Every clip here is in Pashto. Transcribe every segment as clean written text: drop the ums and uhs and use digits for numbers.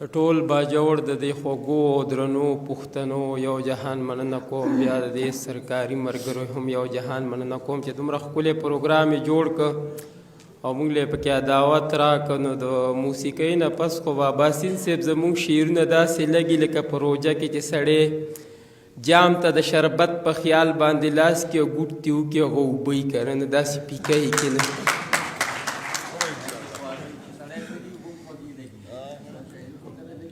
ټول باجوړ د دې خوږو درنو پښتنو یو جهان مننه کوم. بیا د دې سرکاري ملګرو هم یو جهان مننه کوم چې دومره ښکلی پروګرام یې جوړ کړ او موږ له پکې دعوت راکړ. نو د موسیقۍ نه پس خو بابا سین صاحب زموږ شعرونه داسې لګي لکه په روژه کې چې سړی جام ته د شربت په خیال باندې لاس کې ګوټ تیو کې هغه اوبه یې که نه داسې پیکه یې کې نه.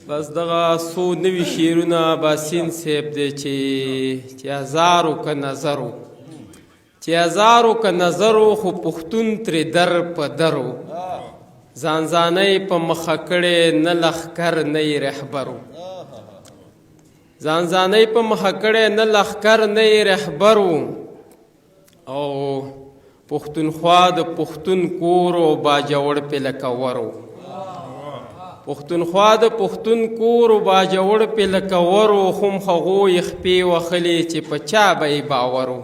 بس دغه څو نوي شعرونه باسین صاحب دی چې هزارو که نظرو چې هزارو که نظرو خو پښتون ترې در په درو ځان ځانۍ په مخه کړی نه لښکر نه یې رهبرو ځان ځانۍ په مخه کړی نه لښکر نه یې رهبرو او پښتونخوا د پښتون کور او باجوړ پې لکه ورو پښتونخوا د پښتون کور او باجوړ پې لکه ورو خم هغوی خپې وخلې چې په چا به یې باورو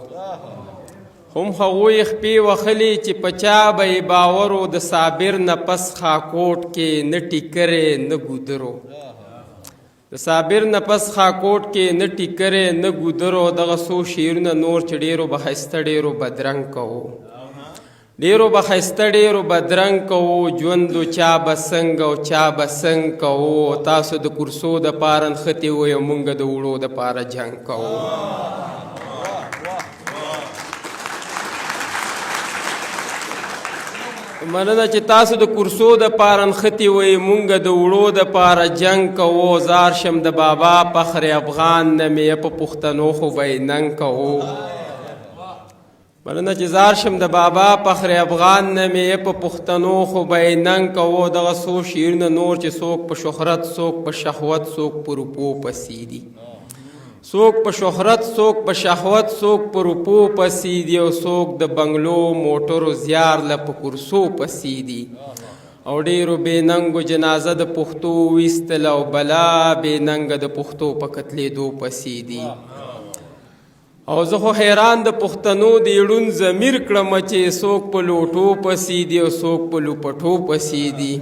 هم هغوی خپې وخلې چې په چا به یې باورو د صابر نه پس خاکوټ کې نه ټیکرې نه ګودرو د صابر نه پس خاکوټ کې نه ټیکرې نه ګودرو. دغه څو شعرونه نور چې ډېرو به ښایسته ډېرو بدرنګ کوو ډېرو به ښایسته ډېرو بدرنګ کوو ژوندو چا به څنګه او چا به څنګه کوو. تاسو د کرسو دپاره نښتې وئ او موږ د وړو دپاره جنګ کوو. مننه چې تاسو د کرسو دپاره نښتې وئ موږ د وړو دپاره جنګ کوو. زار شم د بابا فخر افغان نه مې په پښتنو خو به یې ننګ کوو. مننه چې زار شم د بابا فخر افغان نه مې په پښتنو خو به یې ننګ کوو. دغه څو شعرونه نور چې څوک په شهرت څوک په شهوت څوک په روپو پسې دي څوک په شهرت څوک په شهوت څوک په روپو پسې دي او څوک د بنګلو موټرو زیار له په کرسو پسې دي او ډېرو بې ننګو جنازه د پښتو ویستله او بلا بې ننګه د پښتو په قتلېدو پسې دي. او زه خو حیران د پښتنو د ړوند ضمیر کړم چې څوک په لوټو پسې دي او څوک په لوپټو پسې دي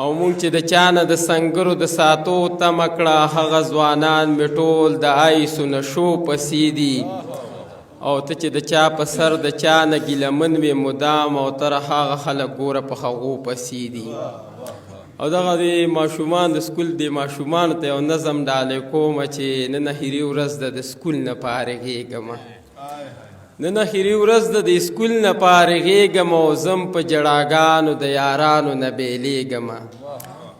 او موږ چې د چا نه د سنګرو د ساتو تمه کړه هغه ځوانان مې ټول د آیسو نشو پسې دي او ته چې د چا په سر د چا نه ګیلمن وې مدام او تر هغه خلک ګوره په هغو پسې دي. او دغه د ماشومان د سکول د ماشومانو ته یو نظم ډالۍ کوم چې نن اخري ورځ ده د سکول نه فارغېږم نن اخري ورځ ده د سکول نه فارغېږم او زم په جړاګانو د یارانو نه بیلېږم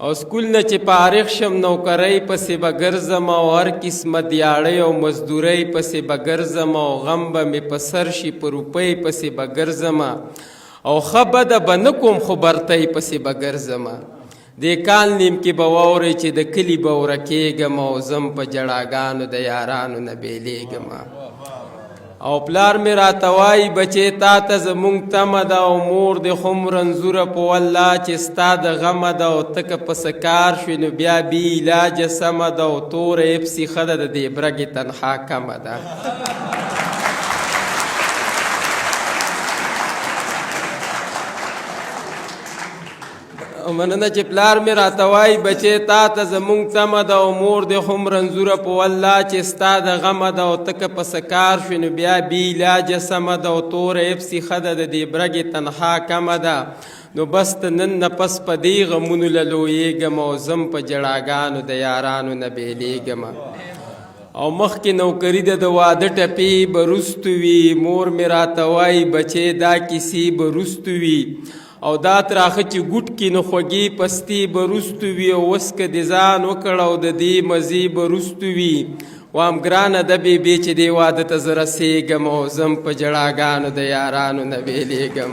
او سکول نه چې فارغ شم نوکرۍ پسې به ګرځم او هر قسمه دیاړۍ او مزدورۍ پسې به ګرځم او غم به مې په سر شي په روپۍ پسې به ګرځم او ښه بده به نه کوم خو برتۍ پسې به ګرځم. دې کال نیم کې به واورئ چې د کلي به ورکېږم او زم په جړاګانو د یارانو نه بیلېږم او پلار مې راته وایي بچې تا ته زموږ تمه ده او مور دې خو رنځوره په والله چې ستا د غمه ده او ته که په څه کار شوې نو بیا بې علاجه سمه ده او توره یې پسې ښه ده د دې برګې تنخوا کمه ده. مننه چې پلار مې راته وایي بچې تا ته زموږ تمه ده او مور دې خو رنځوره په والله چې ستا د غمه ده او ته که په څه کار شوې نو بیا بې علاجه سمه ده او توره یې پسې ښه ده د دې برګې تنخوا کمه ده نو بس ته نن نه پس په دې غمونو له لویېږم او زم په جړاګانو د یارانو نه بیلېږم او مخکې نوکري ده د واده ټپې به رستو وي. مور مې راته وایي بچې دا کیسې به رستو وي او دا تراخه چې ګوټ کې نو خوږې پستې به رستو وي او اوس که دې ځان وکړ او د دې مزې به رستو وي. وام ګرانه ده بېبې چې دې واده ته زه رسېږم او زم په جړاګانو د یارانو نه بیلېږم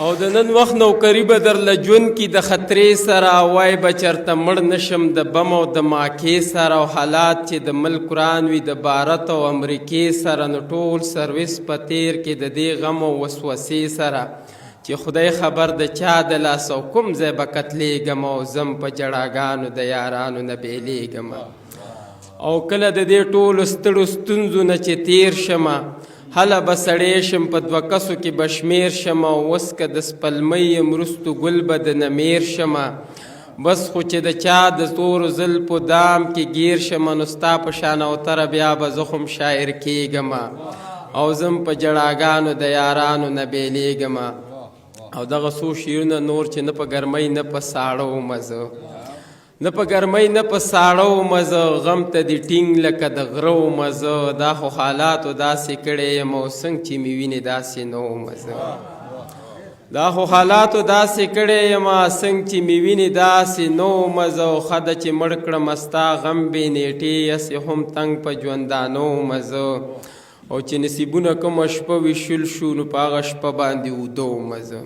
او د نن وخت نوکري به درله ژوند کې د خطرې سره وای به چېرته مړ نشم د بم او د ماکې سره او حالات چې د ملک وران وي د بارت او امریکې سره نو ټول سرویس په تیر کې د دې غم او وسوسې سره چې خدای خبر د چا د لاس او کوم ځای به قتلېږم او زم په جړاګانو د یارانو نه بیلېږم او کله د دې ټولو ستړو ستونزو نه چې تیر شمه هله به سړی شم په دوه کسو کې به شمېر شمه اوس که د سپلمۍ یم وروستو ګل به د نمیر شمه بس خو چې د چا د تورو زلفو دام کې ګیر شمه نو ستا په شان اوتره بیا به زه خو شاعر کېږمه او زم په جړاګانو د یارانو نه بیلیږمه او دغه څو شعرونه نور چې نه په ګرمۍ نه په ساړه ومه زه نه په ګرمۍ نه په ساړه ومه زه غم ته دې ټینګ لکه د غره ومه زه دا خو حالاتو داسې کړی یم او څنګ چې مې وینې داسې نه ومه زه دا خو حالاتو داسې کړی یم څنګ چې مې وینې داسې نه ومه زه او ښه ده چې مړ کړمه ستا غم بې نیټې هسې هم تنګ په ژوندانه ومه زه او چې نصیبونه کومه شپه ویشل شو نو په هغه شپه باندې اوده ومه زه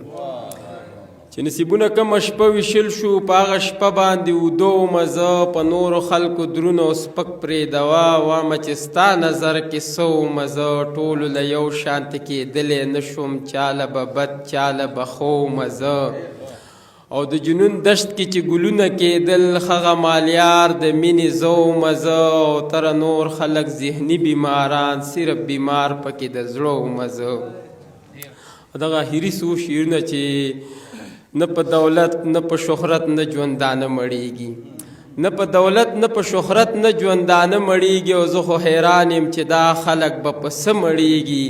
چې نصیبونه کومه شپه ویشل شو په هغه شپه باندې اوده ومه زه په نورو خلکو درونه او سپک پرېږدوه وامه چې ستا نظر کې څه ومه زه ټولو له یو شانته کېدلی نه شوم چاله به بد چاله به ښه ومه زه او د جنون دشت کې چې ګلونه کېدل هغه مالیار د مینې زه ومه زه او تره نور خلک ذهني بیماران صرف بیمار پکې د زړه ومه زه دغه اخري څو شعرونه چې نه په دولت نه په شهرت نه ژوندانه مړیږي نه په دولت نه په شهرت نه ژوندانه مړیږي او زه خو حیران یم چې دا خلک به په څه مړیږي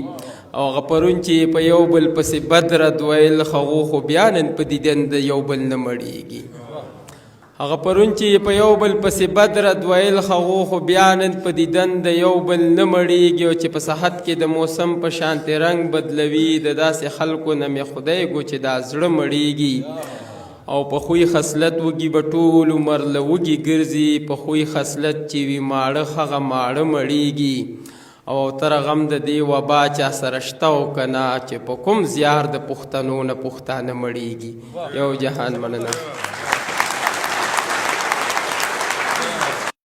او هغه پرون چې په یو بل پسې بد رد ویل هغو خو بیا نن په دیدن د یو بل نه مړیږي هغه پرون چې په یو بل پسې بد رد ویل هغو خو بیا نن په دیدن د یو بل نه مړیږي او چې په صحت کې د موسم په شانتې رنګ بدلوي د داسې خلکو نه مې خدای ګو چې دا زړه مړیږي او په خوی خصلت وږي به ټول عمر له وږي ګرځي په خوی خصلت چې وي ماړه هغه ماړه مړیږي او تر غم د دې وبا چا سره شته او که نه چې په کوم زیار د پښتنو نه پښتانه مړیږي یو جهان مننه